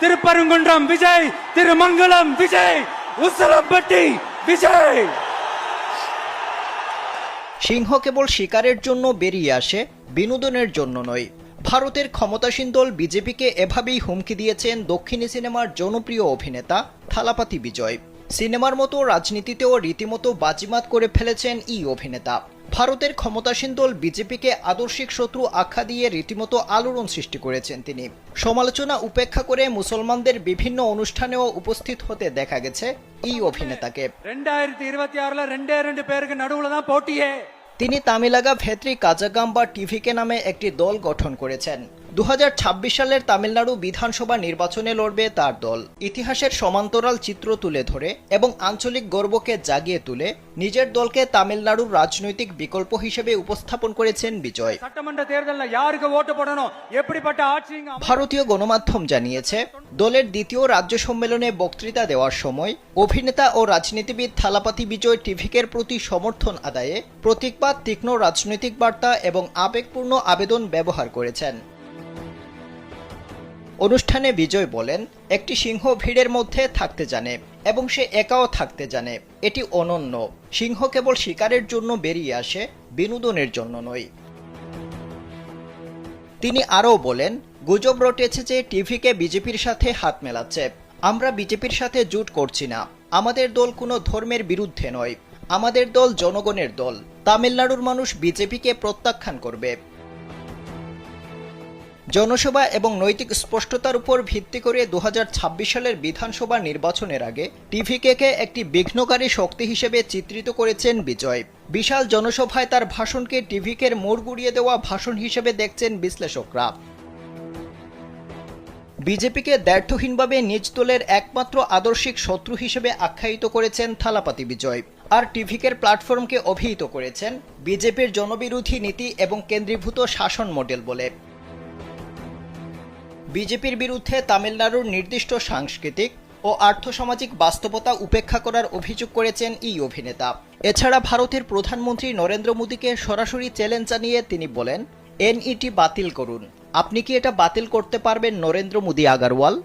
திருப்பரங்குன்றம் விஜய், திருமங்கலம் விஜய், উসলামপট্টি বিজয়। সিংহ কেবল শিকারের জন্য বেরিয়ে আসে, বিনোদনের জন্য নয়। ভারতের ক্ষমতাসীন দল বিজেপিকে এভাবেই হুমকি দিয়েছেন দক্ষিণী সিনেমার জনপ্রিয় অভিনেতা থালাপাতি বিজয়। সিনেমার মতো রাজনীতিতেও রীতিমতো বাজিমাত করে ফেলেছেন এই অভিনেতা। ভারতের ক্ষমতাসীন দল বিজেপিকে আদর্শিক শত্রু আখ্যা দিয়ে রীতিমতো আলোড়ন সৃষ্টি করেছেন তিনি। সমালোচনা উপেক্ষা করে মুসলমানদের বিভিন্ন অনুষ্ঠানেও উপস্থিত হতে দেখা গেছে এই অভিনেতাকে। 2026ல 2 பேருக்கு நடுவுல தான் போட்டியே। তিনি তামিলাগা ভেত্রি কাজাগাম বা টিভিকে নামে একটি দল গঠন করেছেন। 2026 সালের তামিলনাড়ু বিধানসভা নির্বাচনে লড়বে তার দল। ইতিহাসের সমান্তরাল চিত্র তুলে ধরে এবং আঞ্চলিক গর্বকে জাগিয়ে তুলে নিজের দলকে তামিলনাড়ুর রাজনৈতিক বিকল্প হিসেবে উপস্থাপন করেছেন বিজয়। ভারতীয় গণমাধ্যম জানিয়েছে, দলের দ্বিতীয় রাজ্য সম্মেলনে বক্তৃতা দেওয়ার সময় অভিনেতা ও রাজনীতিবিদ থালাপাতি বিজয় টিভিকের প্রতি সমর্থন আদায়ে প্রতীকবাদ, তীক্ষ্ণ রাজনৈতিক বার্তা এবং আবেগপূর্ণ আবেদন ব্যবহার করেছেন। অনুষ্ঠানে বিজয় বলেন, একটি সিংহ ভিড়ের মধ্যে থাকতে জানে এবং সে একাও থাকতে জানে। এটি অনন্য। সিংহ কেবল শিকারের জন্য বেরিয়ে আসে, বিনোদনের জন্য নয়। তিনি আরও বলেন, গুজব রটেছে যে টিভিকে বিজেপির সাথে হাত মেলাচ্ছে। আমরা বিজেপির সাথে জোট করছি না। আমাদের দল কোনো ধর্মের বিরুদ্ধে নয়। আমাদের দল জনগণের দল। তামিলনাড়ুর মানুষ বিজেপিকে প্রত্যাখ্যান করবে। জনসভা এবং নৈতিক স্পষ্টতার উপর ভিত্তি করে 2026 সালের বিধানসভা নির্বাচনের আগে টিভিকে একটি বিঘ্নকারী শক্তি হিসেবে চিত্রিত করেছেন বিজয়। বিশাল জনসভায় তার ভাষণকে টিভিকের মোড় ঘুরিয়ে দেওয়া ভাষণ হিসেবে দেখছেন বিশ্লেষকরা। বিজেপিকে দ্ব্যর্থহীনভাবে নিজ দলের একমাত্র আদর্শিক শত্রু হিসেবে আখ্যায়িত করেছেন থালাপাতি বিজয়। আর টিভিকের প্ল্যাটফর্মকে অভিহিত করেছেন বিজেপির জনবিরোধী নীতি এবং কেন্দ্রীভূত শাসন মডেল বলে। বিজেপির বিরুদ্ধে তামিলনাড়ুর নির্দিষ্ট সাংস্কৃতিক ও আর্থসামাজিক বাস্তবতা উপেক্ষা করার অভিযোগ করেছেন এই অভিনেতা। এছাড়া ভারতের প্রধানমন্ত্রী নরেন্দ্র মোদীকে সরাসরি চ্যালেঞ্জ জানিয়ে তিনি বলেন, এনইটি বাতিল করুন। আপনি কি এটা বাতিল করতে পারবেন নরেন্দ্র মোদী আগারওয়াল?